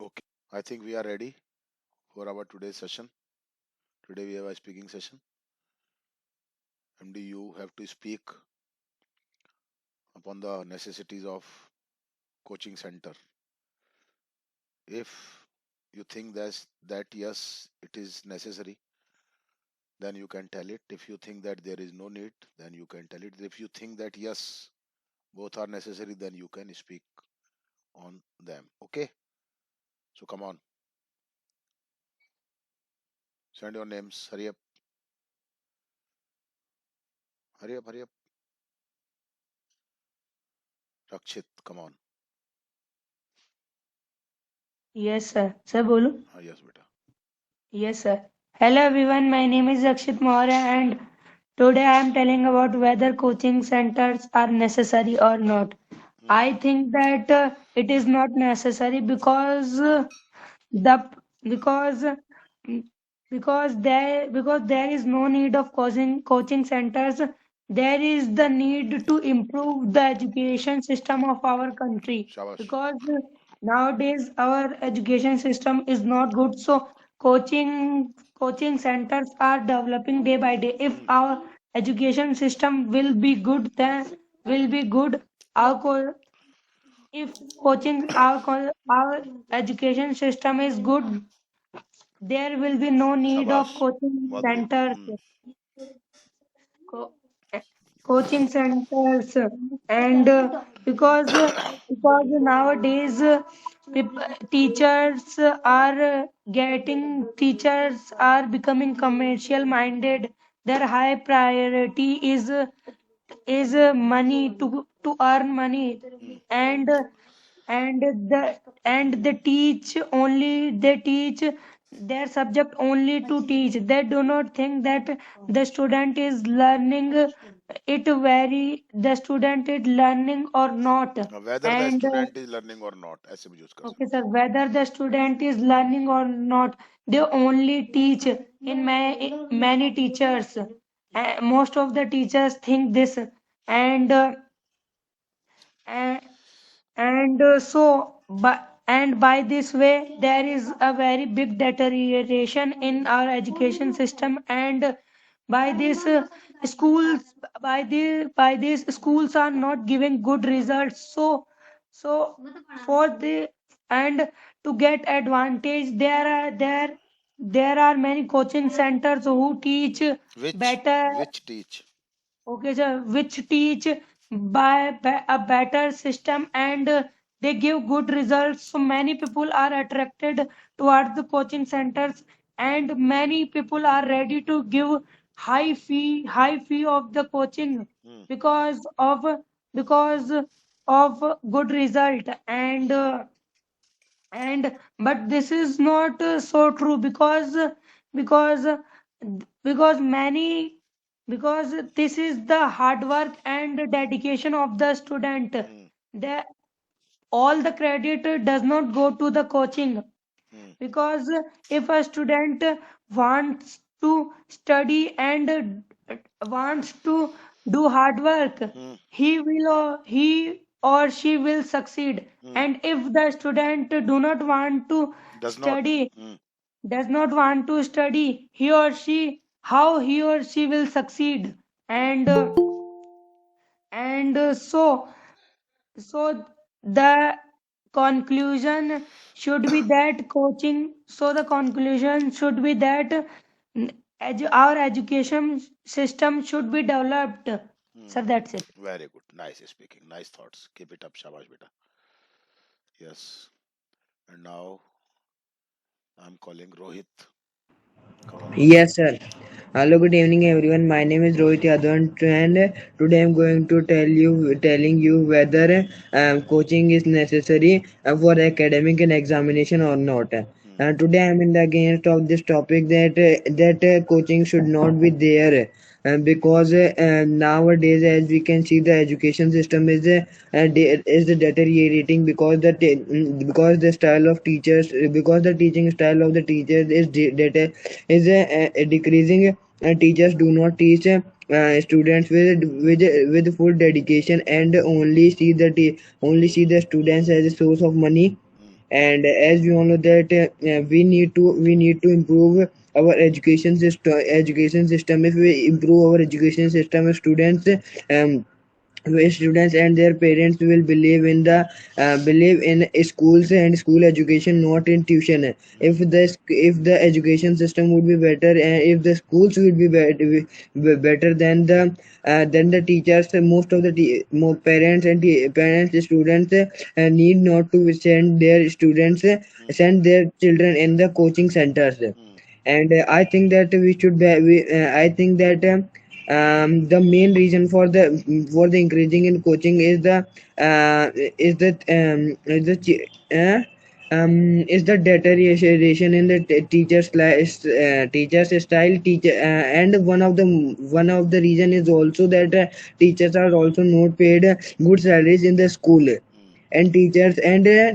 Okay, I think we are ready for our today's session. Today we have a speaking session. MD, you have to speak upon the necessities of coaching center. If you think that yes, it is necessary, then you can tell it. If you think that there is no need, then you can tell it. If you think that yes, both are necessary, then you can speak on them. Okay, so come on, send your names. Hurry up, hurry up, hurry up. Rakshit, come on. Yes, sir. Sir, bolu. Yes, beta. Yes, sir. Hello, everyone. My name is Rakshit Maurya, and today I am telling about whether coaching centers are necessary or not. Hmm. I think that it is not necessary the because there is no need of coaching centers. There is the need to improve the education system of our country, Shabash. because nowadays our education system is not good. So coaching centers are developing day by day. If Hmm. our education system will be good, then will be good. Our if our education system is good, there will be no need of Shabash. coaching बहुत बढ़िया. centers. Hmm. Co- Coaching centers, and because nowadays teachers are becoming commercial minded. Their high priority is money, to earn money, Hmm. and and the and they teach their subject only to teach. They do not think that the student is learning the student is learning or not. Whether the And student is learning or not, ऐसे भी use कर okay, सकते sir, whether the student is learning or not, they only teach. Many teachers, most of the teachers think this, and uh, and by this way there is a very big deterioration in our education system. And by this schools by this schools are not giving good results. So for the and to get advantage, there are many coaching centers who teach हैं. better. Which teach? Okay, sir, which teach by a better system, and they give good results. So many people are attracted towards the coaching centers, and many people are ready to give high fee of the coaching, Hmm. because because of good result. And but this is not so true, because because many because this is the hard work and dedication of the student. Hmm. The All the credit does not go to the coaching, Hmm. because if a student wants to study and wants to do hard work, Hmm. he or she will succeed. Hmm. And if the student do not want to Does not. study Hmm. does not want to study, he or she how he or she will succeed? Hmm. And uh, and uh, so so the conclusion should be that coaching so the conclusion should be that our education system should be developed. Hmm. Sir, that's it. Very good. Nice speaking. Nice thoughts. Keep it up, Shabash beta. Yes. And now I'm calling Rohit. Come on, Rohit. Yes, sir. Hello, good evening, everyone. My name is Rohit Yadav, and today I'm going to telling you whether coaching is necessary for academic and examination or not. Hmm. Today I'm in the against of this topic that coaching should not be there. Because nowadays, as we can see, the education system is deteriorating because the style of teachers because the teaching style of the teachers is decreasing. Teachers do not teach students with full dedication and only see the students as a source of money. And as we all know that we need to improve our education system. If we improve our education system, students um, where students and their parents will believe in schools and school education, not in tuition. mm, If the education system would be better, and if the schools would be better than the teachers, most of the more parents and parents students need not to mm, send their children in the coaching centers. mm, And I think that we should be, I think that the main reason for the increasing in coaching is the deterioration in the teachers style teacher and one of the reason is also that teachers are also not paid good salaries in the school, mm, and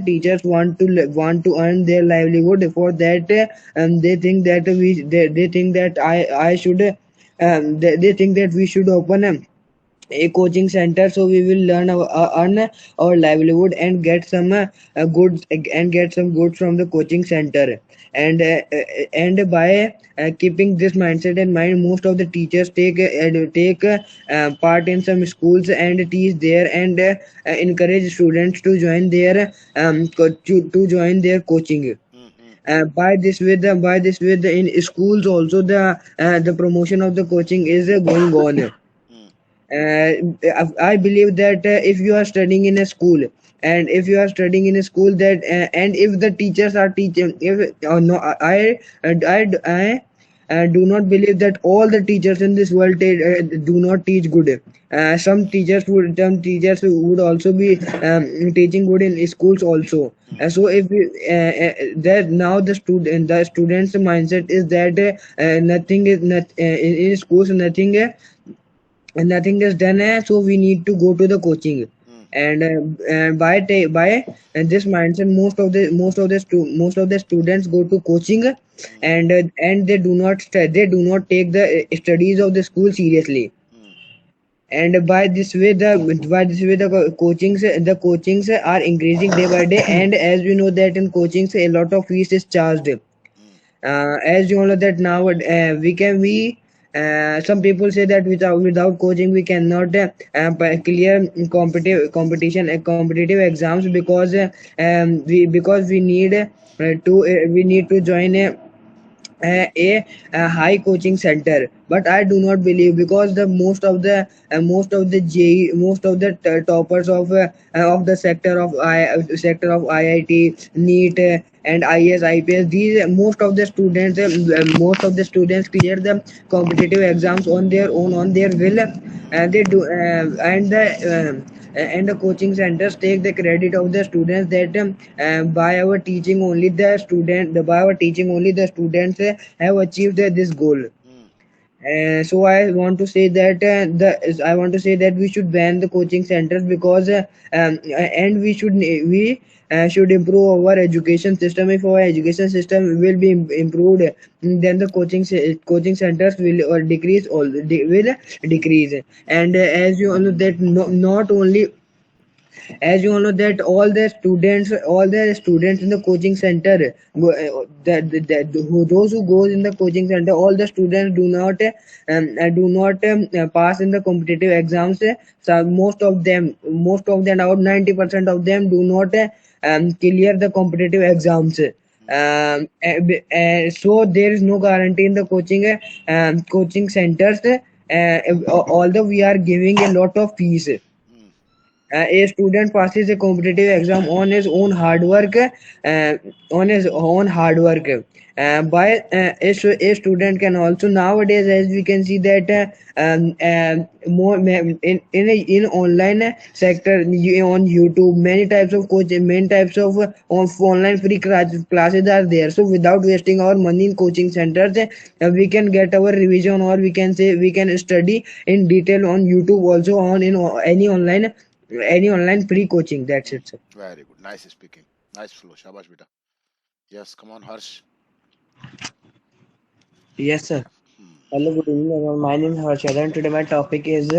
teachers want to earn their livelihood. For that they think that I should they think that we should open a coaching center, so we will earn our livelihood and get some goods from the coaching center. And by keeping this mindset in mind, most of the teachers take part in some schools and teach there, and encourage students to join to join their coaching. mm, mm, By this with the in schools also the promotion of the coaching is going on. mm, I believe that if you are studying in a school, and if you are studying in a school that and if the teachers are teaching, if no I do not believe that all the teachers in this world do not teach good. Some teachers would also be teaching good in schools also. mm, So if that now the students mindset is that nothing is not in schools, nothing is done, so we need to go to the coaching. mm, And by this mindset, most of the students go to coaching, mm, and they do not take the studies of the school seriously. mm, And by this way the coachings are increasing day by day. And as we know that in coachings a lot of fees is charged. mm, As you all know that now we some people say that without coaching we cannot clear competitive exams, because we need to join a high coaching center. But I do not believe, because the most of the toppers of the sector of IIT, NEET, and IS, IPS, these most of the students clear the competitive exams on their own, on their will. mm, They do and the coaching centers take the credit of the students that by our teaching only the students have achieved this goal. mm, So I want to say that we should ban the coaching centers, because and we should improve our education system. If our education system will be improved, then the coaching centers will decrease. And as you all know that not only as you all know that all the students in the coaching center those who goes in the coaching center, all the students do not pass in the competitive exams. So most of them about 90% of them do not clear the competitive exams. mm, So there is no guarantee in the coaching centers, although we are giving a lot of fees. mm, A student passes a competitive exam on his own hard work. A student can also nowadays, as we can see that more in online sector, on YouTube, many types of online free classes are there. So without wasting our money in coaching centers, we can get our revision, or we can study in detail on YouTube, also on in any online free coaching. That's mm. it, sir. Very good. Nice speaking. Nice flow. Shabash, beta. Yes, come on, Harsh. Yes, sir. Hmm. Hello, good evening, everyone. My name is Harshad, and today my topic is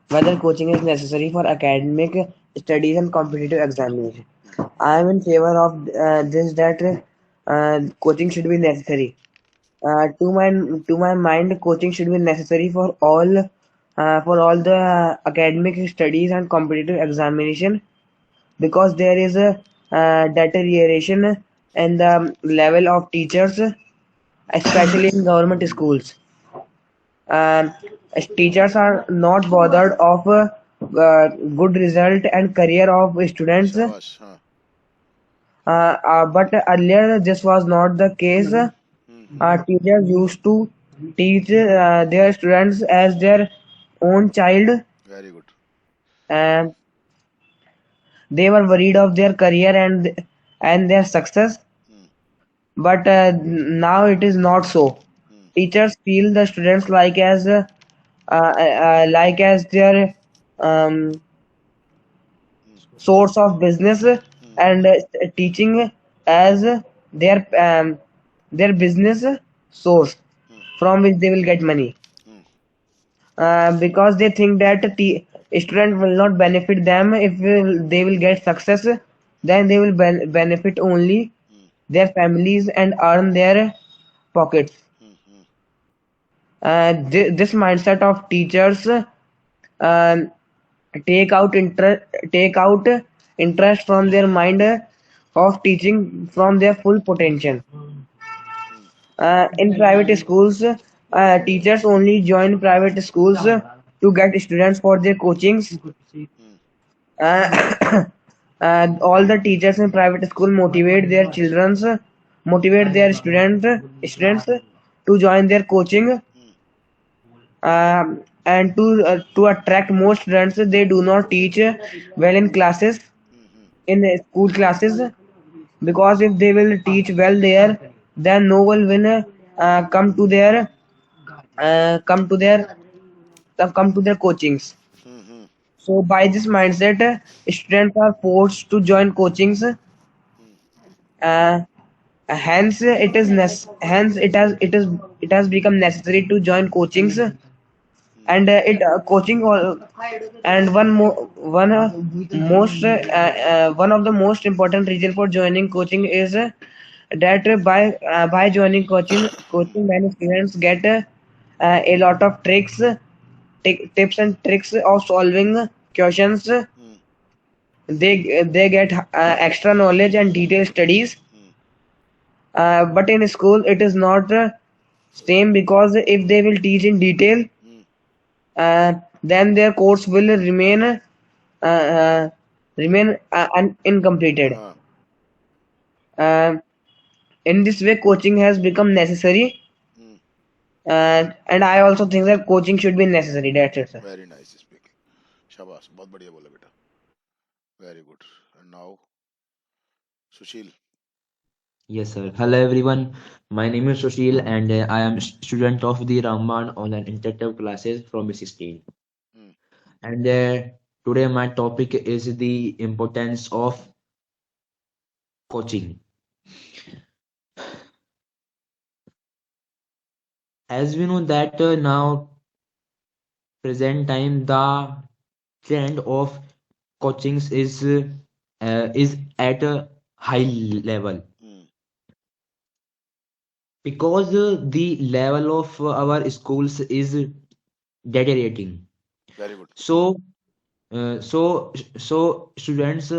whether coaching is necessary for academic studies and competitive examination. Hmm. I am in favor of this that coaching should be necessary. To my mind, coaching should be necessary for all the academic studies and competitive examination, because there is a deterioration in the level of teachers, especially in government schools. Um, Teachers are not bothered of good result and career of students. Shabash. Huh. But earlier this was not the case. Hmm. Teachers used to teach their students as their own child, Very good. and they were worried of their career and their success. Hmm. But now it is not so. Hmm. Teachers feel the students like as their um, source of business, Hmm. and teaching as their business source Hmm. from which they will get money, Hmm. because they think that student will not benefit them if they will get success. Then they will benefit only Hmm. their families and earn their pockets. Hmm. Hmm. This mindset of teachers um, take out interest from their mind of teaching from their full potential. Hmm. In private schools, teachers only join private schools to get students for their coachings. Hmm. Uh, all the teachers in private school motivate their students to join their coaching, Hmm. and to attract more students. They do not teach well in classes, Hmm. Hmm. in school classes, because if they will teach well there, then no one will come to their come to their coachings. Hmm. Hmm. So by this mindset, students are forced to join coachings. Hmm. Uh, hence it has become necessary to join coachings, Hmm. and it coaching and one of the most important reason for joining coaching is that by joining coaching many students get a lot of tips and tricks of solving questions. Hmm. They get extra knowledge and detailed studies. Hmm. But in school it is not same, because if they will teach in detail, Hmm. then their course will remain incompleted. Huh. Uh, in this way, coaching has become necessary, Hmm. and I also think that coaching should be necessary. That's it, sir. Very nice speaking. शाबाश बहुत बढ़िया बोला बेटा. Very good. And now Sushil. Yes, sir. Hello, everyone. My name is Sushil, and I am student of the Ramban online interactive classes from B16. Hmm. And today, my topic is the importance of coaching. As we know that now, present time, the trend of coachings is at a high level, Hmm. because the level of our schools is deteriorating. Very good. So so students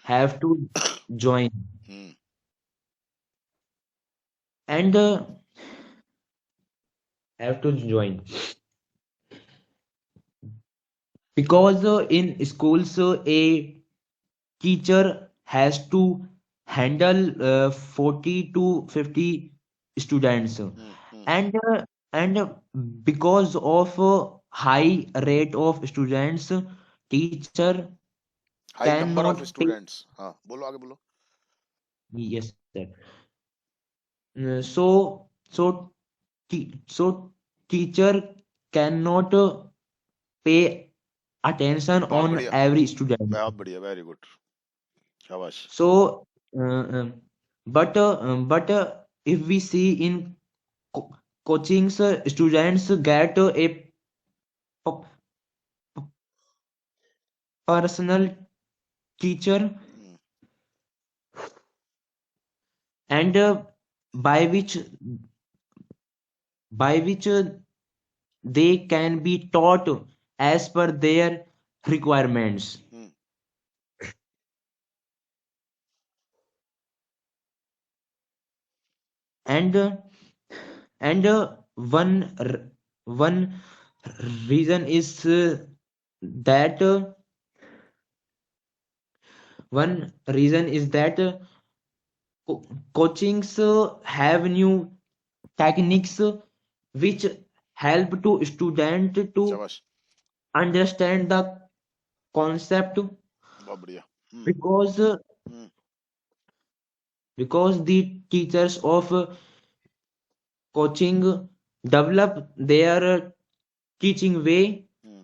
have to join, Hmm. and have to join, because in schools a teacher has to handle 40 to 50 students, Hmm. Hmm. and because of high rate of students, teacher High number cannot of take. students. हाँ बोलो आगे बोलो. Yes, sir. So teacher cannot pay attention बहुत on बढ़िया. every student. बहुत बढ़िया. Very good. शाबाश. So uh, um, but if we see in co- coachings, students get a p- personal teacher, Hmm. and by which by which they can be taught as per their requirements. Hmm. And and one reason is that one reason is that coachings have new techniques which help to student to शाबाश, understand the concept, बहुत बढ़िया. Hmm. because Hmm. because the teachers of coaching develop their teaching way. Hmm.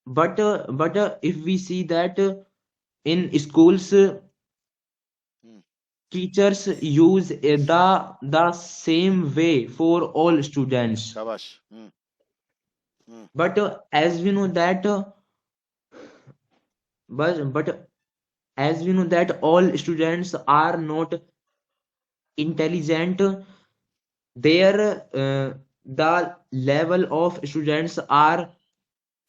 But if we see that in schools Hmm. teachers use the same way for all students, शाबाश. Hmm. Hmm. but as we know that but as we know that all students are not intelligent, their the level of students are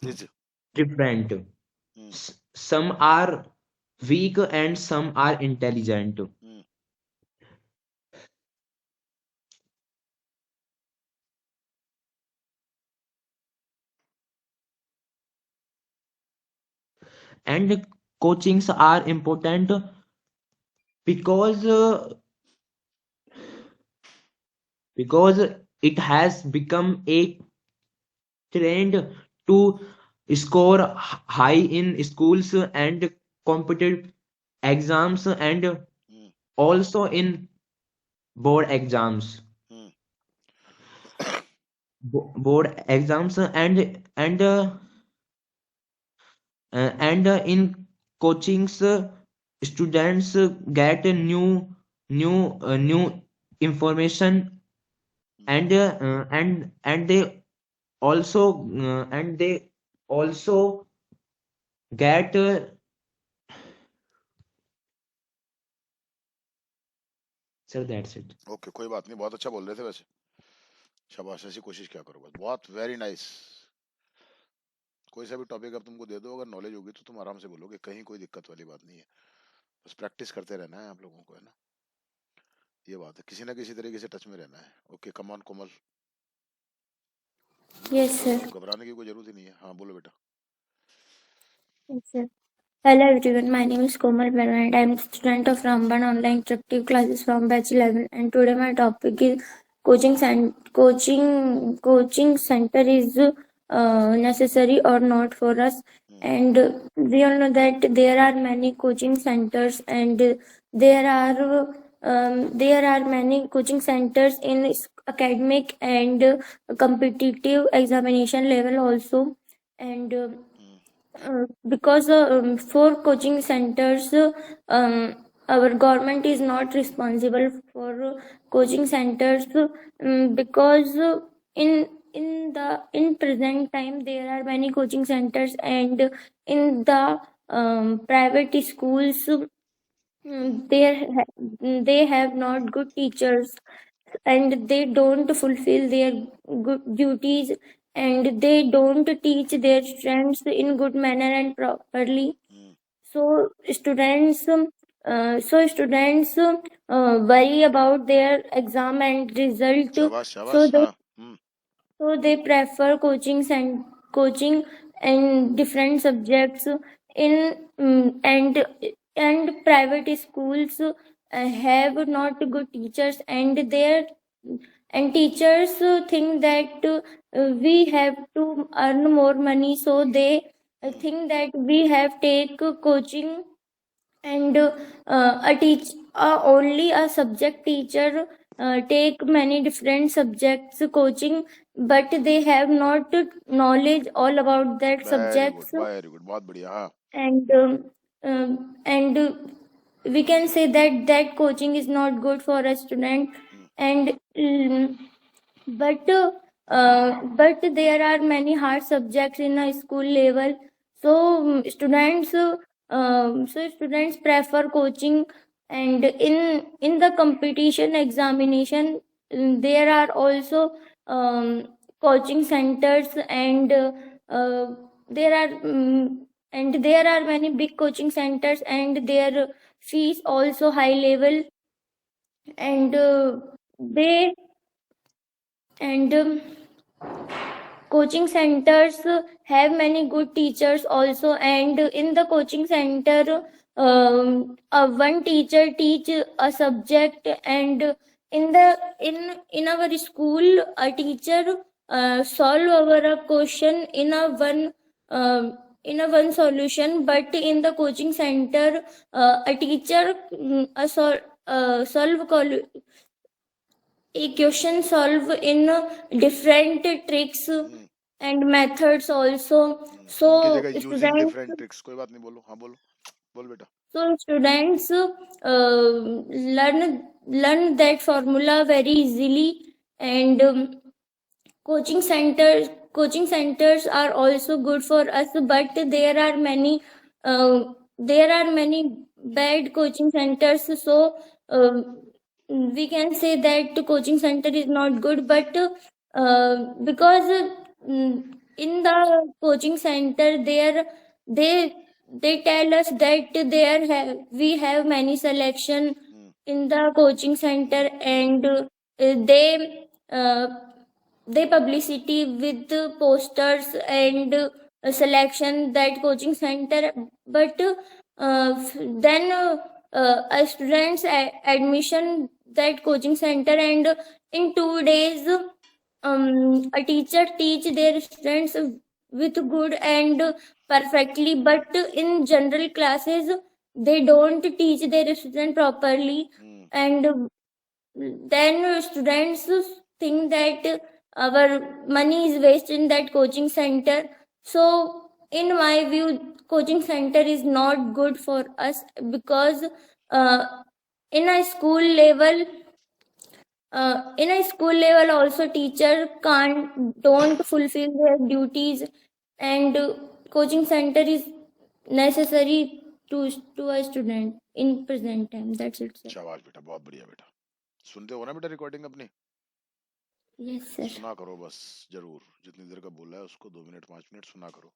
Is. different. Hmm. Some are weak and some are intelligent. Hmm. And coachings are important because because it has become a trend to score high in schools and competitive exams, and Hmm. also in board exams. Hmm. Board exams and in coachings students get new information, and they also get sir, that's it. Okay, कोई बात नहीं, बहुत अच्छा बोल रहे थे वैसे. शाबाश, ऐसी कोशिश क्या करो बस. बहुत वेरी नाइस. कोई सा भी टॉपिक अब तुमको दे दो, अगर नॉलेज होगी तो तुम आराम से बोलोगे, कहीं कोई दिक्कत वाली बात नहीं है. बस प्रैक्टिस करते रहना है आप लोगों को, है ना. ये बात है, किसी ना किसी तरीके से टच में रहना है. Okay, come on Komal. Yes, sir. घबराने की कोई जरूरत ही नहीं है. हाँ, बोलो बेटा. Yes, sir. Hello everyone, my name is Komal Verma and I am a student of Ramban Online Interactive Classes from Batch 11, and today my topic is coaching center is necessary or not for us. Hmm. And we all know that there are many coaching centers, and there are many coaching centers in academic and competitive examination level also. And because for coaching centers, our government is not responsible for coaching centers, because in present time there are many coaching centers, and in the private schools, they have not good teachers, and they don't fulfill their good duties, and they don't teach their students in good manner and properly. Hmm. So students worry about their exam and result, शाबाश so शाबाश. they हाँ. Hmm. so they prefer coaching in different subjects in and private schools have not good teachers, and teachers think that we have to earn more money, so they Hmm. think that we have take coaching, and only a subject teacher take many different subjects coaching, but they have not knowledge all about that very good, subjects. Very good, बहुत बढ़िया. हाँ. And and we can say that coaching is not good for a student. Hmm. And but there are many hard subjects in a school level, so students prefer coaching, and in the competition examination, there are also coaching centers, and there are and there are many big coaching centers, and their fees also high level, and they and coaching centers have many good teachers also, and in the coaching center, one teacher teach a subject, and in our school a teacher solve our question in a one solution, but in the coaching center a teacher solve a question solve in different tricks and methods also. So उनकी जगह using students different tricks, कोई बात नहीं, बोलो, हाँ बोलो, बोल बेटा। students learn that formula very easily, and coaching centers are also good for us, but there are many bad coaching centers. So we can say that coaching center is not good, but because in the coaching center there they tell us that we have many selection in the coaching center, and uh, they publicity with the posters and selection that coaching center, but then students admission that coaching center, and in 2 days a teacher teach their students with good and perfectly, but in general classes they don't teach their student properly, and then students think that our money is wasted in that coaching center. So in my view, coaching center is not good for us, because in a school level also teacher don't fulfill their duties, and coaching center is necessary to a student in present time. That's it, sir. शाबाश बेटा, बहुत बढ़िया बेटा। सुनते हो ना बेटा recording अपनी? Yes, sir. सुना करो बस, जरूर, जितनी देर का बोला है उसको 2 मिनट 5 मिनट सुना करो।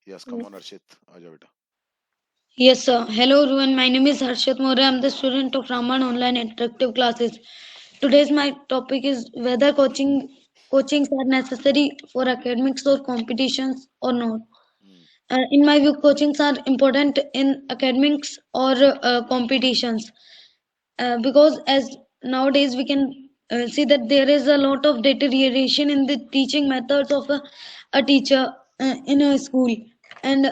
यस, कम ऑन अर्षित, आ जाओ बेटा। Yes, sir. Hello, everyone. My name is Harshit More. I'm the student of Raman Online Interactive Classes. Today's my topic is whether coachings are necessary for academics or competitions or not. In my view, coachings are important in academics or competitions, because as nowadays we can see that there is a lot of deterioration in the teaching methods of a teacher in a school, and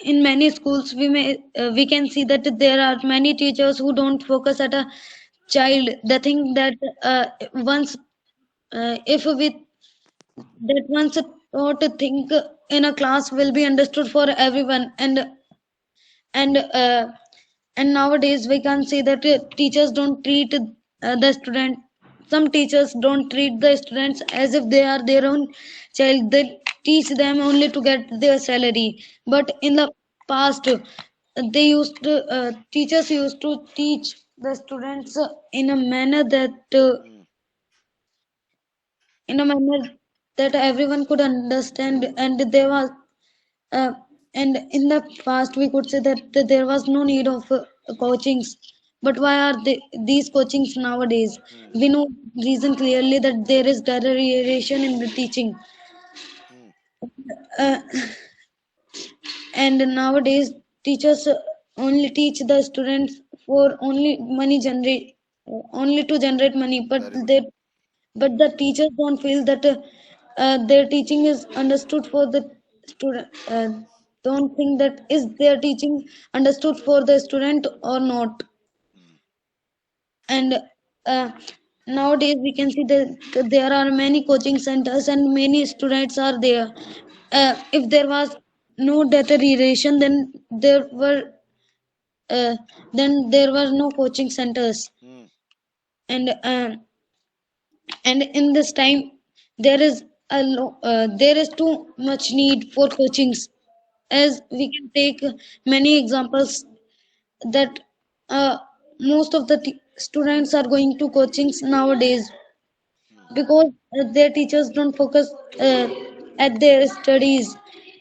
in many schools we can see that there are many teachers who don't focus at a child. They think that once if we that once taught to think in a class will be understood for everyone, and uh, and nowadays we can see that teachers don't treat the student. Some teachers don't treat the students as if they are their own child. They teach them only to get their salary, but in the past they used to, teachers used to teach the students in a manner that everyone could understand, and there was uh, and in the past we could say that there was no need of coachings. But why are these coachings nowadays? We know reason clearly that there is deterioration in the teaching, uh, and nowadays teachers only teach the students for only to generate money, but the teachers don't feel that their teaching is understood for the student. Don't think that is their teaching understood for the student or not. And nowadays we can see that there are many coaching centers and many students are there. If there was no deterioration, then there were no coaching centers. And in this time there is there is too much need for coachings, as we can take many examples that most of the students are going to coachings nowadays Hmm. because their teachers don't focus uh, at their studies.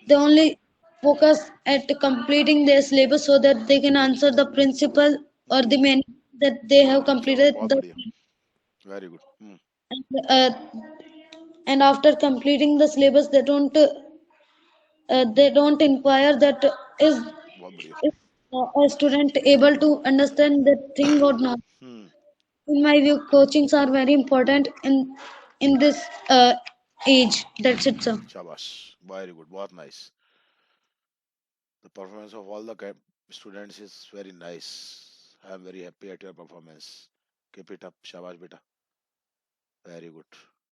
They only focus at completing their syllabus so that they can answer the principal or Hmm. the main that they have Chalo, completed बहुत the बढ़िया. Very good. Hmm. uh, and after completing the syllabus they don't inquire that बहुत बढ़िया. is a student able to understand that thing or not. Hmm. In my view, coachings are very important in this age. That's it, sir. Shabash. Very good. बहुत nice. The performance of all the students is very nice. I am very happy at your performance. Keep it up. Shabash beta. Very good.